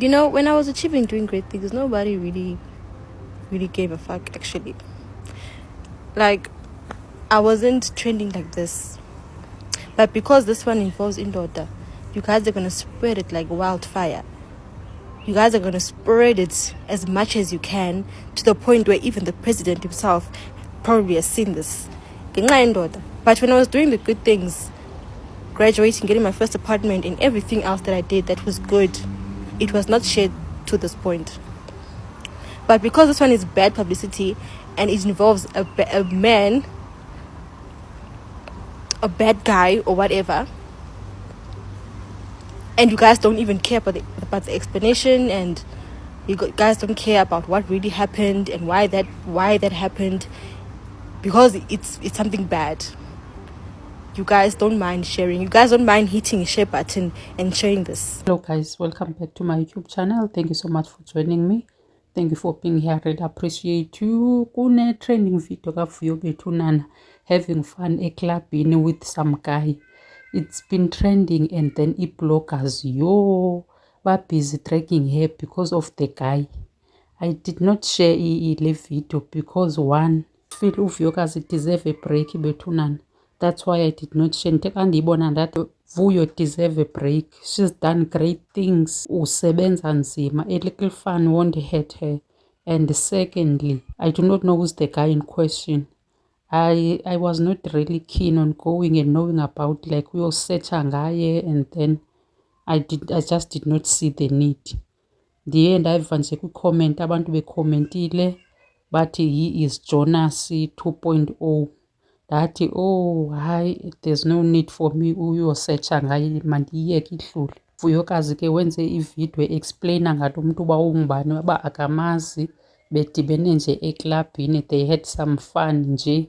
You know, when I was achieving doing great things, nobody really gave a fuck, actually. Like, I wasn't trending like this. But because this one involves Indoda, you guys are going to spread it like wildfire. You guys are going to spread it as much as you can, to the point where even the president himself probably has seen this. But when I was doing the good things, graduating, getting my first apartment, and everything else that I did that was good, it was not shared to this point. But because this one is bad publicity and it involves a man, a bad guy or whatever, and you guys don't even care about the explanation, and you guys don't care about what really happened and why that happened, because it's something bad. You guys don't mind sharing. You guys don't mind hitting a share button and sharing this. Hello guys, welcome back to my YouTube channel. Thank you so much for joining me. Thank you for being here. I really appreciate you. Kune trending video ka Vuyo Bethu Nana having fun a clubbing with some guy. It's been trending, and then bloggers were busy dragging her because of the guy. I did not share the video because one, feel Vuyokazi deserve a break Bethu Nana. That's why I did not share. Ndibona that Vuyo deserve a break. She's done great things. Usebenza nzima. A little fun won't hurt her. And secondly, I do not know who's the guy in question. I was not really keen on going and knowing about like we search ngaye, and then I just did not see the need. Ndiye ndaiva nje kwicomment abantu becommentile bathi he is Jonas 2.0. Ndathi oh hayi, there's no need for me uyosearcha ngaye, mandiyeke idlule. Vuyokazi ke wenze ivideo explaina ngalo mntu uba ungubani, uba akamazi, bedibene nje eklabhini, they had some fun nje,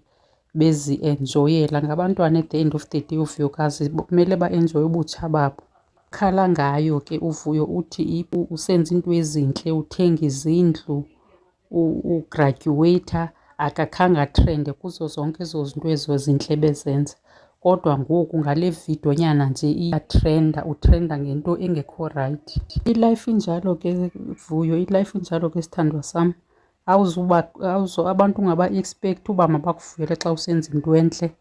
bezi-enjoyela. Ngabantwana at the end of the day uVuyokazi kumele ba-enjoye ubutsha babo. Khala ngayo ke uVuyo uthi usenza into ezinhle, uthenga izindlu, ugraduator, akakhange atrende kuzo zonke ezo zinto ezo zintle bezenza. Kodwa ngoku ngale video nyana nje iyatrenda, utrenda ngento engekho right. Ilife injalo ke Vuyo, ilife injalo ke sithandwa sam. Abantu ungaba-expect uba mabakuvuyele xa usenza into entle,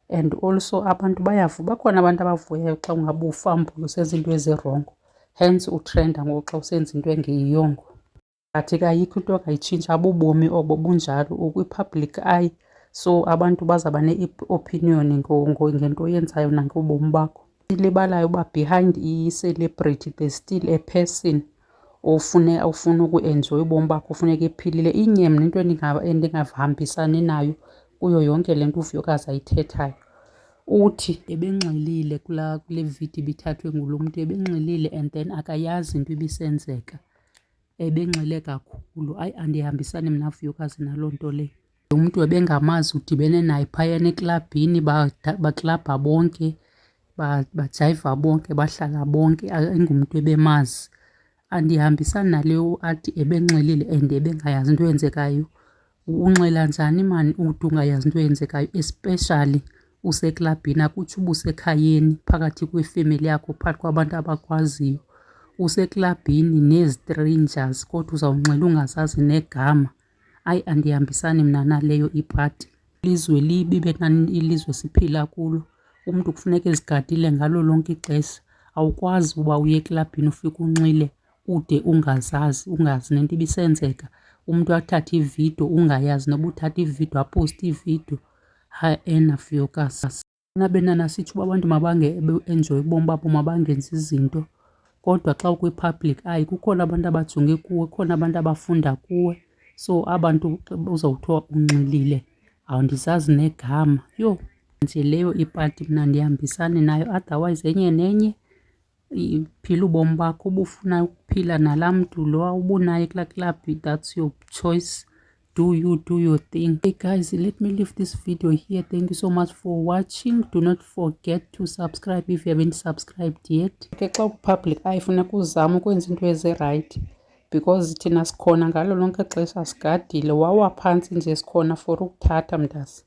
and also abantu bakhona abantu abavuyayo xa ungaba ufambula usenza into ezirongo, hence utrenda ngoku xa usenza into engeyiyongo. But ayikho into angayitshintsha, bubomi obo bunjalo ukwi-public eye, so abantu bazaba ne-opinion ngento oyenzayo nangobomi bakho. Ilibalayo uba behind i-celebrity there's still a person ofuna uku-enjoy ubomi bakho, ufuneka ephilile. Inye mna into endingahambisani nayo kuyo yonke le nto uVuyokazi ayithethayo, uthi ebenxilile kule video ibithathwe ngulo mntu, ebenxilile and then akayazi into ibisenzeka, ebenxile kakhulu. Andihambisani mna Vuyokazi naloo nto leyo. Lo mntu ebengamazi, udibene naye phayana eklabhini, baklabha bonke, bajayiva bonke, bahlala bonke, ayingumntu ebemazi. Andihambisani naleyo athi ebenxilile and ebengayazi into eyenzekayo. Unxila njani mani ude ungayazi into eyenzekayo, especially useklabhini? Akutsho uba usekhayeni phakathi kwefemeli yakho, phakathi kwabantu abakwaziyo. Useklabhini nee-strangers kodwa uzawunxila ungazazi negama. Andihambisani mna naleyo ipati. Ilizwe libi ilizwe siphila kulo, umntu kufuneka ezigadile ngalo lonke ixesha. Awukwazi uba uye eklabhini ufike unxile ude ungazi nento ibisenzeka. Umntu athathe ividiyo ungayazi noba uthatha ividiyo, aposte ividiyo. Hayi ena Vuyokazi. Benana sitsho uba abantu mabange-enjoy ubomi babo, mabangenzi izinto, kodwa xa ukwi-public eye kukhona abantu abajonge kuwe, kukhona abantu abafunda kuwe. So abantu uzawuthiwa unxilile awundizazi negama. Yho, nje leyo ipati mna ndihambisani nayo. Otherwise enye nenye phila ubomi bakho. Uba ufuna ukuphila nalaa mntu lo ubunaye kulaa club, that's your choice. Do your thing. Hey guys, let me leave this video here. Thank you so much for watching. Do not forget to subscribe if you haven't subscribed yet. Ke xa upublic funeka uzame ukwenza into ezi-right, because thina sikhona ngalo lonke ixesha, sigadile. Wawa phantsi nje sikhona for ukuthatha mntase.